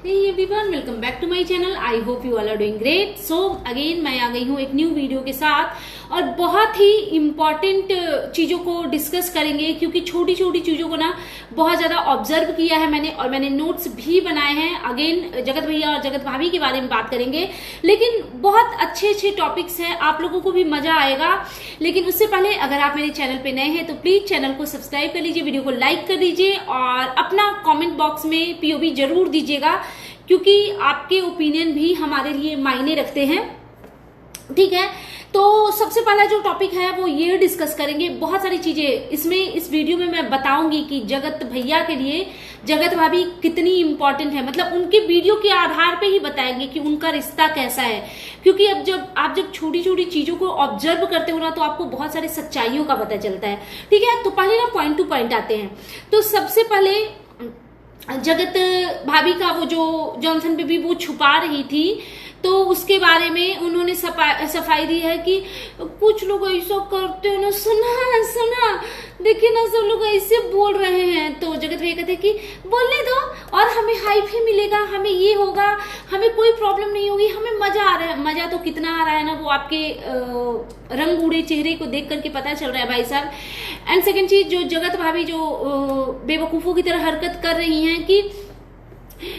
Hey everyone, welcome back to my channel. I hope you all are doing great. So again मैं आ गई हूँ एक new video के साथ और बहुत ही इम्पॉर्टेंट चीज़ों को डिस्कस करेंगे क्योंकि छोटी छोटी चीज़ों को ना बहुत ज़्यादा ऑब्जर्व किया है मैंने और मैंने नोट्स भी बनाए हैं। अगेन जगत भैया और जगत भाभी के बारे में बात करेंगे, लेकिन बहुत अच्छे टॉपिक्स हैं, आप लोगों को भी मजा आएगा। लेकिन उससे पहले अगर आप मेरे चैनल पे नए हैं तो प्लीज चैनल को सब्सक्राइब कर लीजिए, वीडियो को लाइक कर दीजिए और अपना कमेंट बॉक्स में पीओवी जरूर दीजिएगा क्योंकि आपके ओपिनियन भी हमारे लिए मायने रखते हैं। ठीक है, तो सबसे पहला जो टॉपिक है वो ये डिस्कस करेंगे। बहुत सारी चीजें इसमें इस वीडियो में मैं बताऊंगी कि जगत भैया के लिए जगत भाभी कितनी इंपॉर्टेंट है, मतलब उनके वीडियो के आधार पे ही बताएंगे कि उनका रिश्ता कैसा है। क्योंकि अब जब छोटी छोटी चीजों को ऑब्जर्व करते हो ना तो आपको बहुत सारी सच्चाइयों का पता चलता है। ठीक है, तो पहले ना पॉइंट टू पॉइंट आते हैं। तो सबसे पहले जगत भाभी का वो जो जॉनसन बेबी वो छुपा रही थी तो उसके बारे में उन्होंने सफाई दी है कि कुछ लोग ऐसा करते हो ना, सुना देखिए ना, सब लोग ऐसे बोल रहे हैं। तो जगत भैया कहते हैं कि बोलने दो और हमें हाइप ही मिलेगा, हमें ये होगा, हमें कोई प्रॉब्लम नहीं होगी, हमें मजा आ रहा है। मजा तो कितना आ रहा है ना, वो आपके रंग उड़े चेहरे को देख करके पता चल रहा है भाई साहब। एंड सेकेंड चीज, जो जगत भाभी जो बेवकूफों की तरह हरकत कर रही हैं कि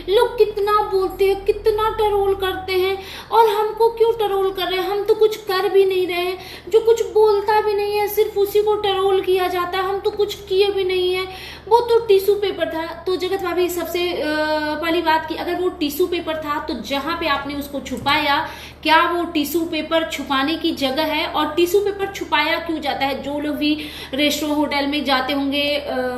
लोग कितना बोलते हैं, कितना टरोल करते हैं और हमको क्यों टरोल कर रहे हैं, हम तो कुछ कर भी नहीं रहे हैं, जो कुछ बोलता भी नहीं है सिर्फ उसी को टरोल किया जाता है, हम तो कुछ किए भी नहीं है, वो तो टिश्यू पेपर था। तो जगत भाभी सबसे पहली बात की, अगर वो टिश्यू पेपर था तो जहां पे आपने उसको छुपाया, क्या वो टिश्यू पेपर छुपाने की जगह है? और टिश्यू पेपर छुपाया क्यों जाता है? जो लोग भी रेस्टोरेंट होटल में जाते होंगे,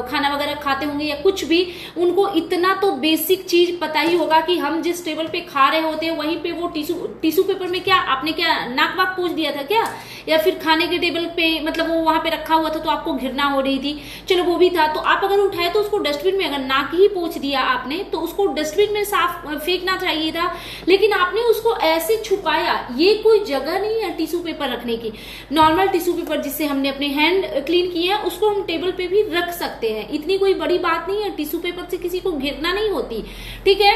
खाना वगैरह खाते होंगे या कुछ भी, उनको इतना तो बेसिक चीज पता ही होगा कि हम जिस टेबल पे खा रहे होते हैं वहीं पे वो टिश्यू पेपर में क्या आपने क्या नाक वाक पोंछ दिया था क्या, या फिर खाने के टेबल पे मतलब वो वहां पे रखा हुआ था तो आपको घृणा हो रही थी, चलो वो भी था, तो आप अगर उठाए तो उसको डस्टबिन में, अगर नाक ही पोंछ दिया आपने तो उसको डस्टबिन में साफ फेंकना चाहिए था, लेकिन आपने उसको ऐसे छुपाया। ये कोई जगह नहीं है टिश्यू पेपर रखने की। नॉर्मल टिश्यू पेपर जिससे हमने अपने हैंड क्लीन किए हैं उसको हम टेबल पे भी रख सकते हैं, इतनी कोई बड़ी बात नहीं है, टिश्यू पेपर से किसी को घृणा नहीं होती। ठीक है,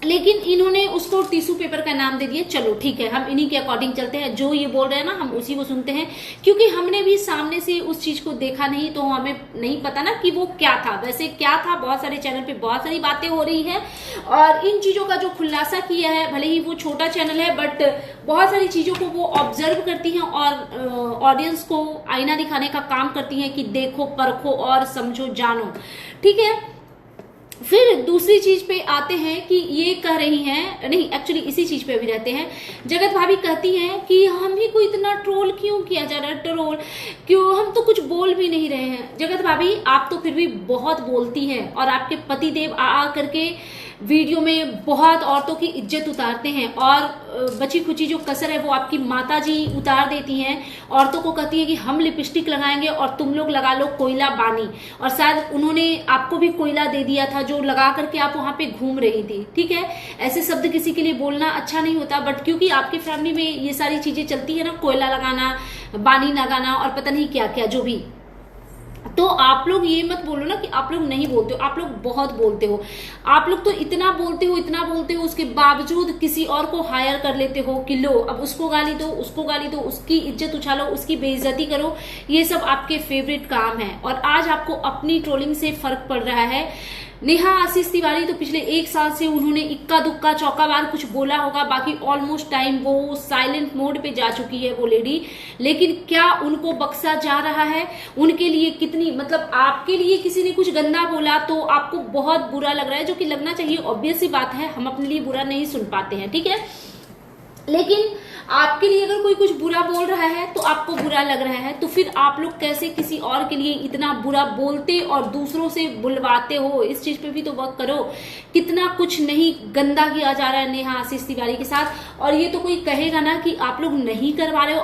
लेकिन इन्होंने उसको टिश्यू पेपर का नाम दे दिया। चलो ठीक है, हम इन्हीं के अकॉर्डिंग चलते हैं, जो ये बोल रहे हैं ना हम उसी को सुनते हैं क्योंकि हमने भी सामने से उस चीज को देखा नहीं तो हमें नहीं पता ना कि वो क्या था। वैसे क्या था, बहुत सारे चैनल पे बहुत सारी बातें हो रही है और इन चीजों का जो खुलासा किया है, भले ही वो छोटा चैनल है बट बहुत सारी चीजों को वो ऑब्जर्व करती हैं और ऑडियंस को आईना दिखाने का काम करती हैं कि देखो, परखो और समझो, जानो। ठीक है, फिर दूसरी चीज पे आते हैं कि ये कह रही हैं, नहीं एक्चुअली इसी चीज पे अभी रहते हैं। जगत भाभी कहती हैं कि हम ही को इतना ट्रोल क्यों किया जा रहा है, ट्रोल क्यों, हम तो कुछ बोल भी नहीं रहे हैं। जगत भाभी आप तो फिर भी बहुत बोलती हैं और आपके पतिदेव आ करके वीडियो में बहुत औरतों की इज्जत उतारते हैं और बची खुची जो कसर है वो आपकी माता जी उतार देती हैं। औरतों को कहती है कि हम लिपस्टिक लगाएंगे और तुम लोग लगा लो कोयला बानी, और शायद उन्होंने आपको भी कोयला दे दिया था जो लगा करके आप वहां पे घूम रही थी। ठीक है, ऐसे शब्द किसी के लिए बोलना अच्छा नहीं होता बट क्योंकि आपकी फैमिली में ये सारी चीजें चलती है ना, कोयला लगाना, बानी लगाना और पता नहीं क्या क्या जो भी, तो आप लोग ये मत बोलो ना कि आप लोग नहीं बोलते हो, आप लोग बहुत बोलते हो। आप लोग तो इतना बोलते हो उसके बावजूद किसी और को हायर कर लेते हो कि लो अब उसको गाली दो, उसको गाली दो, उसकी इज्जत उछालो, उसकी बेइज्जती करो, ये सब आपके फेवरेट काम है। और आज आपको अपनी ट्रोलिंग से फर्क पड़ रहा है। नेहा आशीष तिवारी तो पिछले 1 साल से उन्होंने इक्का दुक्का चौका बार कुछ बोला होगा, बाकी ऑलमोस्ट टाइम वो साइलेंट मोड पे जा चुकी है वो लेडी। लेकिन क्या उनको बख्शा जा रहा है? उनके लिए कितनी, मतलब आपके लिए किसी ने कुछ गंदा बोला तो आपको बहुत बुरा लग रहा है, जो कि लगना चाहिए, ऑब्वियस सी बात है, हम अपने लिए बुरा नहीं सुन पाते हैं। ठीक है, लेकिन आपके लिए अगर कोई कुछ बुरा बोल रहा है तो आपको बुरा लग रहा है, तो फिर आप लोग कैसे किसी और के लिए इतना बुरा बोलते और दूसरों से बुलवाते हो? इस चीज पे भी तो वर्क करो। कितना कुछ नहीं गंदा किया जा रहा है नेहा आशीष तिवारी के साथ, और ये तो कोई कहेगा ना कि आप लोग नहीं करवा रहे हो।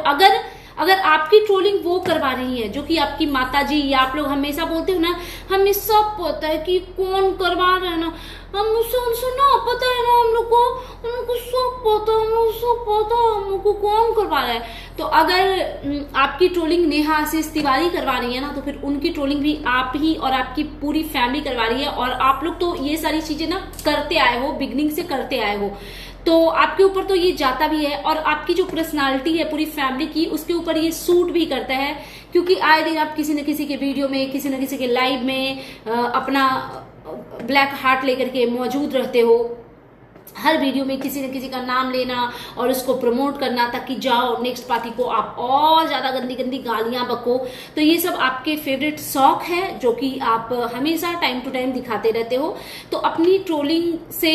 अगर आपकी ट्रोलिंग वो करवा रही है जो कि आपकी माता जी, या आप लोग हमेशा बोलते हो ना हमें सब पता है कि कौन करवा रहा है ना, हमसे ना पता है ना, हम लोग को सब पता है, हमको कौन करवा रहा है, तो अगर आपकी ट्रोलिंग नेहा आशीष तिवारी करवा रही है ना, तो फिर उनकी ट्रोलिंग भी आप ही और आपकी पूरी फैमिली करवा रही है। और आप लोग तो ये सारी चीजें ना करते आए हो, बिगनिंग से करते आए हो, तो आपके ऊपर तो ये जाता भी है। और आपकी जो पर्सनालिटी है पूरी फैमिली की, उसके ऊपर ये सूट भी करता है, क्योंकि आए दिन आप किसी न किसी के वीडियो में, किसी न किसी के लाइव में अपना ब्लैक हार्ट लेकर के मौजूद रहते हो। हर वीडियो में किसी न किसी का नाम लेना और उसको प्रमोट करना, ताकि जाओ नेक्स्ट पार्टी को आप और ज्यादा गंदी गंदी गालियां बको। तो ये सब आपके फेवरेट शौक है, जो कि आप हमेशा टाइम टू टाइम दिखाते रहते हो। तो अपनी ट्रोलिंग से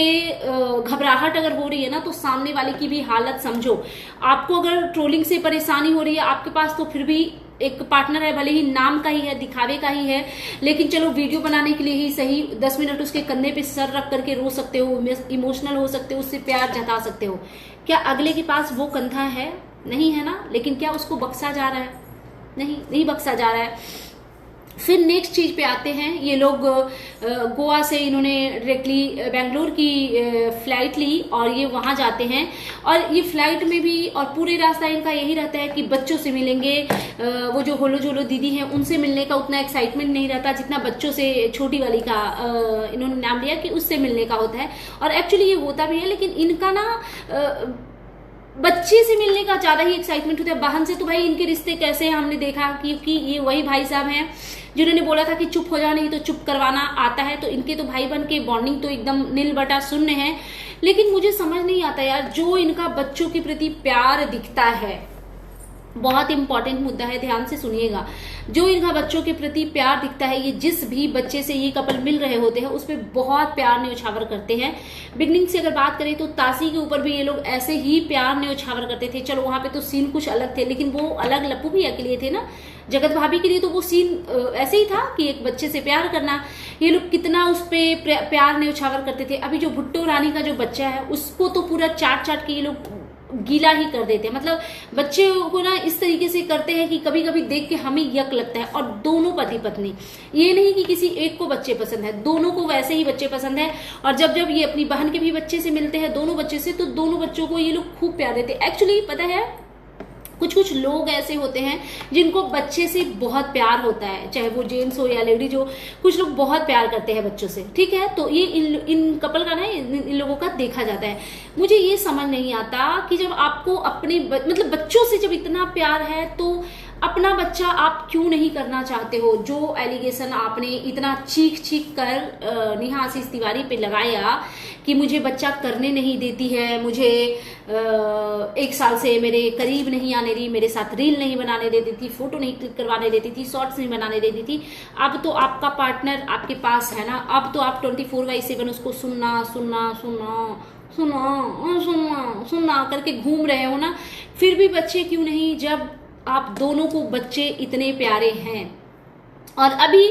घबराहट अगर हो रही है ना, तो सामने वाले की भी हालत समझो। आपको अगर ट्रोलिंग से परेशानी हो रही है, आपके पास तो फिर भी एक पार्टनर है, भले ही नाम का ही है, दिखावे का ही है, लेकिन चलो वीडियो बनाने के लिए ही सही 10 मिनट उसके कंधे पे सर रख करके रो सकते हो, इमोशनल हो सकते हो, उससे प्यार जता सकते हो। क्या अगले के पास वो कंधा है? नहीं है ना। लेकिन क्या उसको बख्शा जा रहा है? नहीं बख्शा जा रहा है। फिर नेक्स्ट चीज पे आते हैं। ये लोग गोवा से इन्होंने डायरेक्टली बेंगलोर की फ्लाइट ली और ये वहां जाते हैं। और ये फ्लाइट में भी और पूरे रास्ता इनका यही रहता है कि बच्चों से मिलेंगे। वो जो होलो जोलो दीदी हैं उनसे मिलने का उतना एक्साइटमेंट नहीं रहता जितना बच्चों से, छोटी वाली का इन्होंने नाम लिया कि उससे मिलने का होता है। और एक्चुअली ये होता भी है, लेकिन इनका ना बच्चे से मिलने का ज्यादा ही एक्साइटमेंट होता है। बहन से तो भाई इनके रिश्ते कैसे हैं हमने देखा, क्योंकि ये वही भाई साहब हैं जिन्होंने बोला था कि चुप हो जा, नहीं तो चुप करवाना आता है। तो इनके तो भाई बहन के बॉन्डिंग तो एकदम नील बटा शून्य है। लेकिन मुझे समझ नहीं आता यार, जो इनका बच्चों के प्रति प्यार दिखता है, बहुत इंपॉर्टेंट मुद्दा है, ध्यान से सुनिएगा। जो इनका बच्चों के प्रति प्यार दिखता है, ये जिस भी बच्चे से ये कपल मिल रहे होते हैं उस पर बहुत प्यार न्यौछावर करते हैं। बिगनिंग से अगर बात करें तो तासी के ऊपर भी ये लोग ऐसे ही प्यार न्यौछावर करते थे। चलो वहां पे तो सीन कुछ अलग थे, लेकिन वो अलग लप्पू भैया के लिए थे ना, जगत भाभी के लिए तो वो सीन ऐसे ही था कि एक बच्चे से प्यार करना। ये लोग कितना उस पे प्यार न्यौछावर करते थे। अभी जो भुट्टो रानी का जो बच्चा है उसको तो पूरा चाट चाट के ये लोग गीला ही कर देते हैं। मतलब बच्चे को ना इस तरीके से करते हैं कि कभी कभी देख के हमें यक लगता है। और दोनों पति पत्नी, ये नहीं कि किसी एक को बच्चे पसंद है, दोनों को वैसे ही बच्चे पसंद है। और जब जब ये अपनी बहन के भी बच्चे से मिलते हैं, दोनों बच्चे से, तो दोनों बच्चों को ये लोग खूब प्यार देते हैं। एक्चुअली पता है, कुछ लोग ऐसे होते हैं जिनको बच्चे से बहुत प्यार होता है, चाहे वो जेंट्स हो या लेडीज हो। कुछ लोग बहुत प्यार करते हैं बच्चों से, ठीक है। तो ये इन कपल का ना, इन लोगों का देखा जाता है। मुझे ये समझ नहीं आता कि जब आपको अपने मतलब बच्चों से जब इतना प्यार है, तो अपना बच्चा आप क्यों नहीं करना चाहते हो। जो एलिगेशन आपने इतना चीख कर नेहा आशीष तिवारी पे लगाया कि मुझे बच्चा करने नहीं देती है, मुझे 1 साल से मेरे करीब नहीं आने दी, मेरे साथ रील नहीं बनाने देती थी, फोटो नहीं क्लिक करवाने देती थी, शॉर्ट्स नहीं बनाने देती थी। अब तो आपका पार्टनर आपके पास है ना, अब तो आप 24/7 उसको सुनना सुनना सुनना सुनना सुनना सुनना करके घूम रहे हो ना। फिर भी बच्चे क्यों नहीं, जब आप दोनों को बच्चे इतने प्यारे हैं। और अभी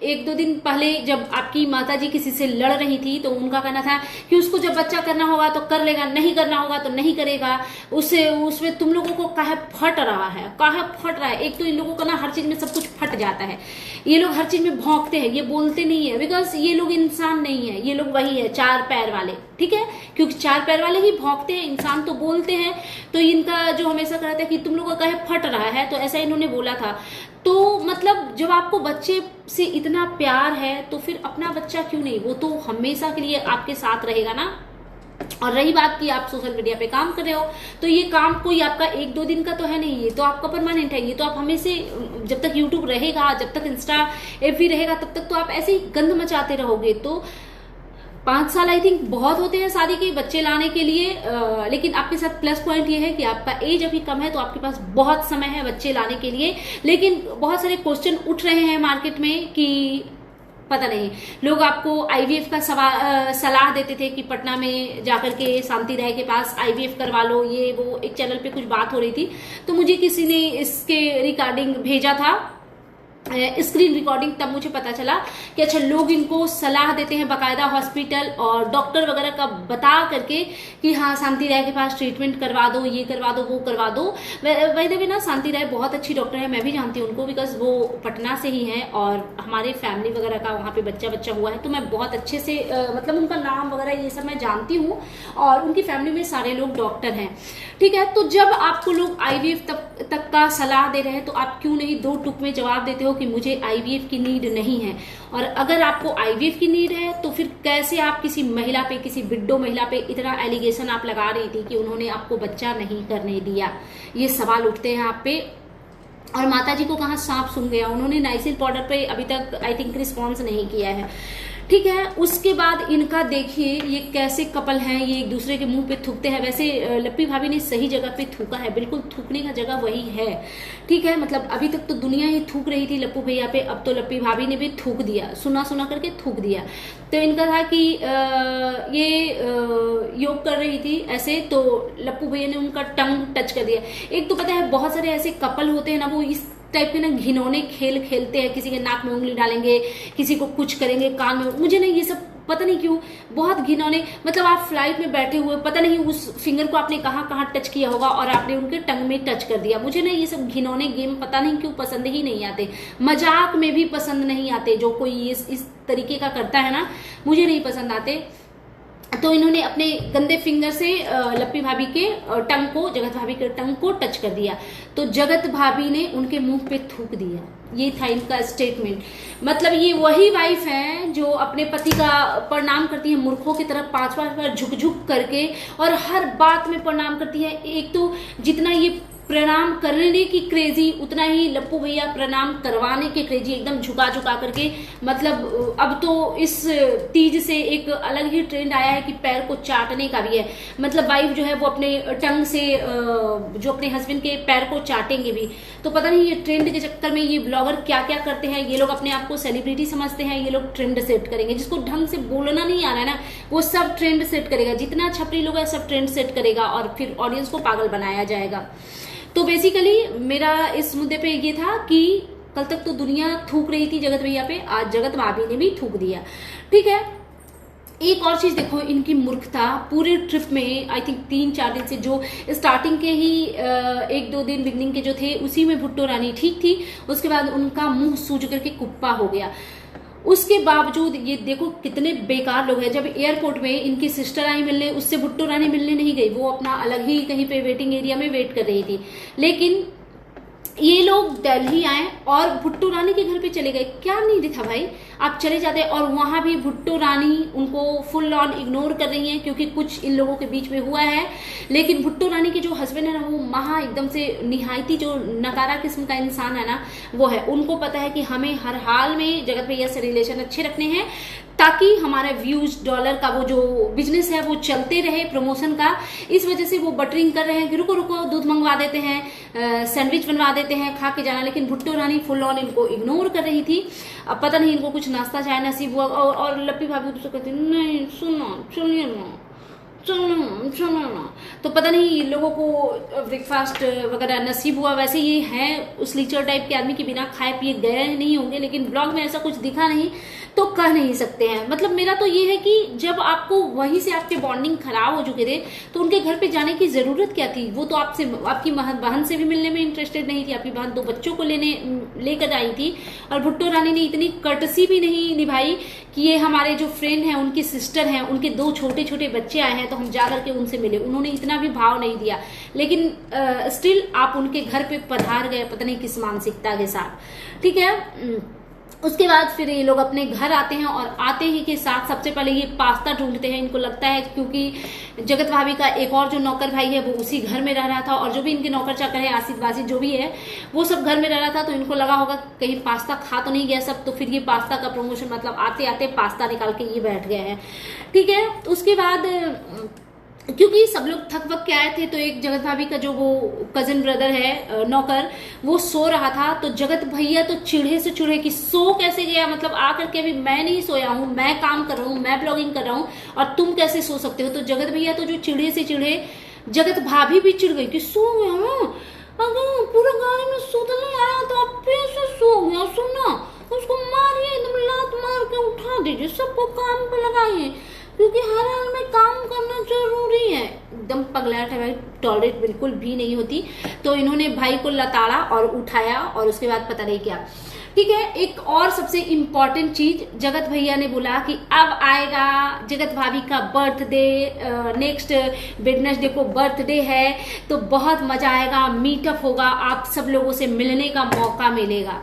1-2 दिन पहले जब आपकी माताजी किसी से लड़ रही थी, तो उनका कहना था कि उसको जब बच्चा करना होगा तो कर लेगा, नहीं करना होगा तो नहीं करेगा। उसमें तुम लोगों को काहे फट रहा है। एक तो इन लोगों का ना हर चीज में सब कुछ फट जाता है। ये लोग हर चीज में भौंकते हैं, ये बोलते नहीं है, बिकॉज ये लोग इंसान नहीं है। ये लोग वही है 4 पैर वाले, ठीक है, क्योंकि 4 पैर वाले ही भौंकते हैं, इंसान तो बोलते हैं। तो इनका जो हमेशा कहता है कि तुम लोगों का काहे फट रहा है, तो ऐसा इन्होंने बोला था। तो मतलब जब आपको बच्चे से इतना प्यार है, तो फिर अपना बच्चा क्यों नहीं, वो तो हमेशा के लिए आपके साथ रहेगा ना। और रही बात कि आप सोशल मीडिया पे काम कर रहे हो, तो ये काम कोई आपका 1-2 दिन का तो है नहीं, ये तो आपका परमानेंट है। ये तो आप हमेशा, जब तक यूट्यूब रहेगा, जब तक इंस्टा एफबी रहेगा, तब तक तो आप ऐसे ही गंद मचाते रहोगे। तो 5 साल आई थिंक बहुत होते हैं शादी के बच्चे लाने के लिए। लेकिन आपके साथ प्लस पॉइंट ये है कि आपका एज अभी कम है, तो आपके पास बहुत समय है बच्चे लाने के लिए। लेकिन बहुत सारे क्वेश्चन उठ रहे हैं मार्केट में कि पता नहीं, लोग आपको आईवीएफ का सलाह देते थे कि पटना में जाकर के शांति राय के पास आईवीएफ करवा लो, ये वो। एक चैनल पे कुछ बात हो रही थी, तो मुझे किसी ने इसके रिगार्डिंग भेजा था स्क्रीन रिकॉर्डिंग, तब मुझे पता चला कि अच्छा लोग इनको सलाह देते हैं बाकायदा हॉस्पिटल और डॉक्टर वगैरह का बता करके कि हाँ शांति राय के पास ट्रीटमेंट करवा दो, ये करवा दो, वो करवा दो। वैसे भी ना शांति राय बहुत अच्छी डॉक्टर है, मैं भी जानती हूँ उनको, बिकॉज वो पटना से ही है और हमारे फैमिली वगैरह का वहाँ पे बच्चा हुआ है, तो मैं बहुत अच्छे से मतलब उनका नाम वगैरह ये सब मैं जानती हूँ और उनकी फैमिली में सारे लोग डॉक्टर हैं, ठीक है। तो जब आपको लोग IVF तक का सलाह दे रहे हैं तो आप क्यों नहीं 2 टुक में जवाब देते हो कि मुझे IVF की नीड नहीं है। और अगर आपको IVF की नीड है तो फिर कैसे आप किसी महिला पे, किसी विडो महिला पे इतना एलिगेशन आप लगा रही थी कि उन्होंने आपको बच्चा नहीं करने दिया। ये सवाल उठते हैं आप पे। और माताजी को कहाँ सांप सूंघ गया, उन्होंने नाइसिल पाउडर पे अभी तक आई थिंक रिस्पॉन्स नहीं किया है, ठीक है। उसके बाद इनका देखिए ये कैसे कपल हैं, ये एक दूसरे के मुंह पे थूकते हैं। वैसे लप्पी भाभी ने सही जगह पे थूका है, बिल्कुल थूकने का जगह वही है, ठीक है। मतलब अभी तक तो दुनिया ही थूक रही थी लप्पू भैया पे, अब तो लप्पी भाभी ने भी थूक दिया, सुना करके थूक दिया। तो इनका था कि ये योग कर रही थी ऐसे, तो लप्पू भैया ने उनका टंग टच कर दिया। एक तो पता है बहुत सारे ऐसे कपल होते हैं ना, वो इस टाइप के ना घिनौने खेल खेलते हैं, किसी के नाक में उंगली डालेंगे, किसी को कुछ करेंगे कान में। मुझे नहीं ये सब पता नहीं क्यों बहुत घिनौने, मतलब आप फ्लाइट में बैठे हुए पता नहीं उस फिंगर को आपने कहाँ टच किया होगा और आपने उनके टंग में टच कर दिया। मुझे ना ये सब घिनौने गेम पता नहीं क्यों पसंद ही नहीं आते, मजाक में भी पसंद नहीं आते। जो कोई इस तरीके का करता है ना, मुझे नहीं पसंद आते। तो इन्होंने अपने गंदे फिंगर से लप्पी भाभी के टंग को, जगत भाभी के टंग को टच कर दिया, तो जगत भाभी ने उनके मुंह पे थूक दिया। ये था इनका स्टेटमेंट। मतलब ये वही वाइफ है जो अपने पति का प्रणाम करती है मूर्खों की तरफ 5-5 बार झुक करके, और हर बात में प्रणाम करती है। एक तो जितना ये प्रणाम करने की क्रेजी, उतना ही लप्पू भैया प्रणाम करवाने के क्रेजी, एकदम झुका करके। मतलब अब तो इस तीज से एक अलग ही ट्रेंड आया है कि पैर को चाटने का भी है। मतलब वाइफ जो है वो अपने टंग से जो अपने हस्बैंड के पैर को चाटेंगे भी। तो पता नहीं ये ट्रेंड के चक्कर में ये ब्लॉगर क्या क्या करते हैं। ये लोग अपने आप को सेलिब्रिटी समझते हैं, ये लोग ट्रेंड सेट करेंगे। जिसको ढंग से बोलना नहीं आ रहा है ना, वो सब ट्रेंड सेट करेगा। जितना छपरी लोग है सब ट्रेंड सेट करेगा और फिर ऑडियंस को पागल बनाया जाएगा। तो बेसिकली मेरा इस मुद्दे पे ये था कि कल तक तो दुनिया थूक रही थी जगत भैया पे, आज जगत भाभी ने भी थूक दिया, ठीक है। एक और चीज देखो, इनकी मूर्खता पूरे ट्रिप में आई थिंक 3-4 दिन से, जो स्टार्टिंग के ही 1-2 दिन बिगनिंग के जो थे उसी में भुट्टो रानी ठीक थी, उसके बाद उनका मुंह सूज करके कुप्पा हो गया। उसके बावजूद ये देखो कितने बेकार लोग हैं। जब एयरपोर्ट में इनकी सिस्टर आई मिलने, उससे भुट्टो रानी मिलने नहीं गई, वो अपना अलग ही कहीं पे वेटिंग एरिया में वेट कर रही थी। लेकिन ये लोग दिल्ली आए और भुट्टो रानी के घर पे चले गए। क्या नीड था भाई, आप चले जाते। और वहां भी भुट्टो रानी उनको फुल ऑन इग्नोर कर रही हैं क्योंकि कुछ इन लोगों के बीच में हुआ है। लेकिन भुट्टो रानी के जो हस्बैंड है ना, वो महा एकदम से निहायती जो नकारा किस्म का इंसान है ना, वो है। उनको पता है कि हमें हर हाल में जगत भैया से रिलेशन अच्छे रखने हैं ताकि हमारा व्यूज डॉलर का वो जो बिजनेस है वो चलते रहे, प्रमोशन का। इस वजह से वो बटरिंग कर रहे हैं कि रुको दूध मंगवा देते हैं, सैंडविच बनवा देते हैं, खा के जाना। लेकिन भुट्टो रानी फुल ऑन इनको इग्नोर कर रही थी। अब पता नहीं इनको कुछ नाश्ता चाय नसीब हुआ। और लप्पी भाभी तो कहती नहीं सुनो चलिए ना, चलो ना। तो पता नहीं लोगों को ब्रेकफास्ट वगैरह नसीब हुआ। वैसे ये है उस लीचर टाइप के आदमी के बिना खाए पिए गए नहीं होंगे, लेकिन ब्लॉग में ऐसा कुछ दिखा नहीं तो कह नहीं सकते हैं। मतलब मेरा तो ये है कि जब आपको वहीं से आपके बॉन्डिंग खराब हो चुके थे तो उनके घर पे जाने की जरूरत क्या थी। वो तो आपसे, आपकी बहन से भी मिलने में इंटरेस्टेड नहीं थी। आपकी बहन 2 बच्चों को लेकर आई थी और भुट्टो रानी ने इतनी कर्टसी भी नहीं निभाई कि ये हमारे जो फ्रेंड हैं, उनकी सिस्टर हैं, उनके 2 छोटे बच्चे आए हैं तो हम जा करके उनसे मिले। उन्होंने इतना भी भाव नहीं दिया। लेकिन स्टिल आप उनके घर पे पधार गए, पता नहीं किस मानसिकता के साथ, ठीक है। उसके बाद फिर ये लोग अपने घर आते हैं और आते ही के साथ सबसे पहले ये पास्ता ढूंढते हैं। इनको लगता है क्योंकि जगत भाभी का एक और जो नौकर भाई है वो उसी घर में रह रहा था और जो भी इनके नौकर चाकर है, आसिफ वासिफ जो भी है, वो सब घर में रह रहा था। तो इनको लगा होगा कहीं पास्ता खा तो नहीं गया सब। तो फिर ये पास्ता का प्रमोशन, मतलब आते आते पास्ता निकाल के ये बैठ गए हैं, ठीक है। उसके बाद क्योंकि सब लोग थक वक के आए थे तो एक जगत भाभी का जो वो कजिन ब्रदर है नौकर, वो सो रहा था। तो जगत भैया तो चिढ़े से चिढ़े कि सो कैसे गया, मतलब आकर के अभी मैं नहीं सोया हूँ, मैं काम कर रहा हूँ, मैं ब्लॉगिंग कर रहा हूँ और तुम कैसे सो सकते हो। तो जगत भैया तो जो चिढ़े से चिढ़े, जगत भाभी भी चिढ़ गई कि सो गया हूँ। अगर पूरा गाड़ी में सोता नहीं आया तो आप फिर से सो गया, सुना उसको मारिए, एकदम लात मार के उठा दीजिए, सबको काम पे लगाइए, क्योंकि हर हाल में काम करना जरूरी है। एकदम पगला था भाई, टॉलरेट बिल्कुल भी नहीं होती। तो इन्होंने भाई को लताड़ा और उठाया और उसके बाद पता नहीं क्या। ठीक है, एक और सबसे इम्पोर्टेंट चीज, जगत भैया ने बोला कि अब आएगा जगत भाभी का बर्थडे, नेक्स्ट वेडनेसडे को बर्थडे है, तो बहुत मजा आएगा, मीटअप होगा, आप सब लोगों से मिलने का मौका मिलेगा।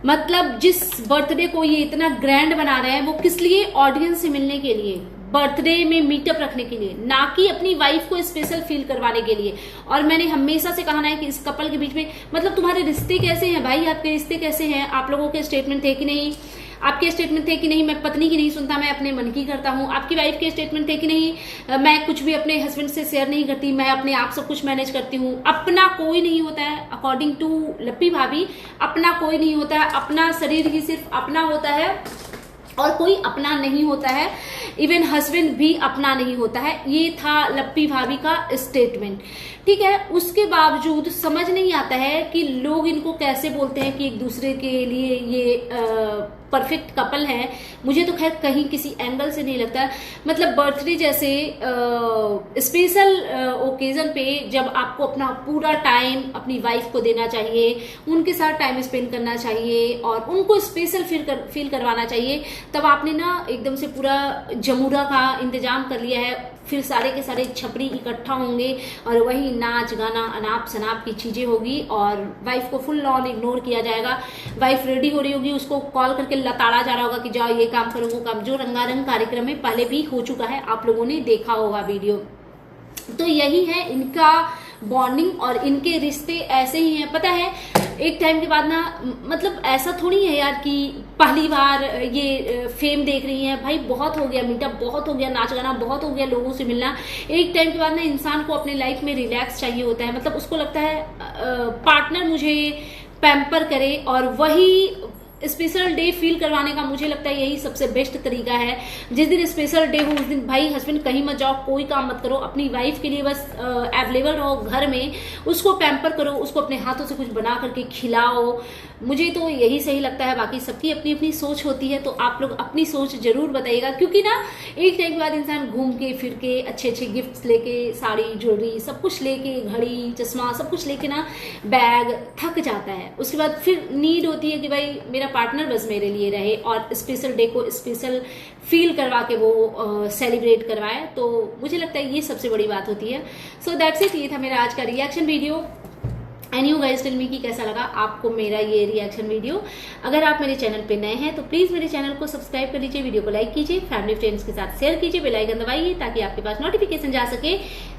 मतलब जिस बर्थडे को ये इतना ग्रैंड बना रहे हैं, वो किस लिए? ऑडियंस से मिलने के लिए, बर्थडे में मीटअप रखने के लिए, ना कि अपनी वाइफ को स्पेशल फील करवाने के लिए। और मैंने हमेशा से कहा है कि इस कपल के बीच में, मतलब तुम्हारे रिश्ते कैसे हैं भाई, आपके रिश्ते कैसे हैं? आप लोगों के स्टेटमेंट थे कि नहीं? आपके स्टेटमेंट थे कि नहीं मैं पत्नी की नहीं सुनता, मैं अपने मन की करता हूँ? आपकी वाइफ के स्टेटमेंट थे कि नहीं मैं कुछ भी अपने हस्बैंड से शेयर नहीं करती, मैं अपने आप सब कुछ मैनेज करती हूँ? अपना कोई नहीं होता है, अकॉर्डिंग टू लप्पी भाभी, अपना कोई नहीं होता है, अपना शरीर ही सिर्फ अपना होता है और कोई अपना नहीं होता है, इवन हस्बैंड भी अपना नहीं होता है। ये था लप्पी भाभी का स्टेटमेंट। ठीक है, उसके बावजूद समझ नहीं आता है कि लोग इनको कैसे बोलते हैं कि एक दूसरे के लिए ये परफेक्ट कपल है। मुझे तो खैर कहीं किसी एंगल से नहीं लगता। मतलब बर्थडे जैसे स्पेशल ओकेजन पे जब आपको अपना पूरा टाइम अपनी वाइफ को देना चाहिए, उनके साथ टाइम स्पेंड करना चाहिए और उनको स्पेशल फील करवाना चाहिए, तब आपने ना एकदम से पूरा जमूरा का इंतजाम कर लिया है। फिर सारे के सारे छपरी इकट्ठा होंगे और वही नाच गाना अनाप शनाप की चीजें होगी और वाइफ को फुल ऑन इग्नोर किया जाएगा। वाइफ रेडी हो रही होगी, उसको कॉल करके लताड़ा जा रहा होगा कि जाओ ये काम करो वो काम, जो रंगारंग कार्यक्रम में पहले भी हो चुका है, आप लोगों ने देखा होगा वीडियो। तो यही है इनका बॉन्डिंग और इनके रिश्ते ऐसे ही हैं। पता है एक टाइम के बाद ना, मतलब ऐसा थोड़ी है यार कि पहली बार ये फेम देख रही है। भाई बहुत हो गया मीटअप, बहुत हो गया नाच गाना, बहुत हो गया लोगों से मिलना। एक टाइम के बाद ना इंसान को अपने लाइफ में रिलैक्स चाहिए होता है। मतलब उसको लगता है पार्टनर मुझे पैम्पर करे और वही स्पेशल डे फील करवाने का मुझे लगता है यही सबसे बेस्ट तरीका है। जिस दिन स्पेशल डे हो उस दिन भाई हस्बैंड कहीं मत जाओ, कोई काम मत करो, अपनी वाइफ के लिए बस अवेलेबल रहो घर में, उसको पैम्पर करो, उसको अपने हाथों से कुछ बना करके खिलाओ। मुझे तो यही सही लगता है। बाकी सबकी अपनी अपनी सोच होती है, तो आप लोग अपनी सोच जरूर बताइएगा, क्योंकि ना एक टाइम के बाद इंसान घूम के फिर के अच्छे अच्छे गिफ्ट्स लेके, साड़ी ज्वेलरी सब कुछ लेके, घड़ी चश्मा सब कुछ लेके ना बैग थक जाता है। उसके बाद फिर नीड होती है कि भाई मेरा पार्टनर बस मेरे लिए रहे और स्पेशल डे को स्पेशल फील करवा के वो सेलिब्रेट करवाए। तो मुझे लगता है ये सबसे बड़ी बात होती है। सो दैट्स इट, ये था मेरा आज का reaction video. And you guys tell me कि कैसा लगा आपको मेरा ये रिएक्शन वीडियो। अगर आप मेरे चैनल पे नए हैं तो प्लीज मेरे चैनल को सब्सक्राइब कर लीजिए, वीडियो को लाइक कीजिए, फैमिली फ्रेंड्स के साथ शेयर कीजिए, बेल आइकन दबाइए ताकि आपके पास नोटिफिकेशन जा सके।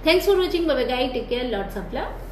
Thanks for watching, bye bye guys, take care, lots of love.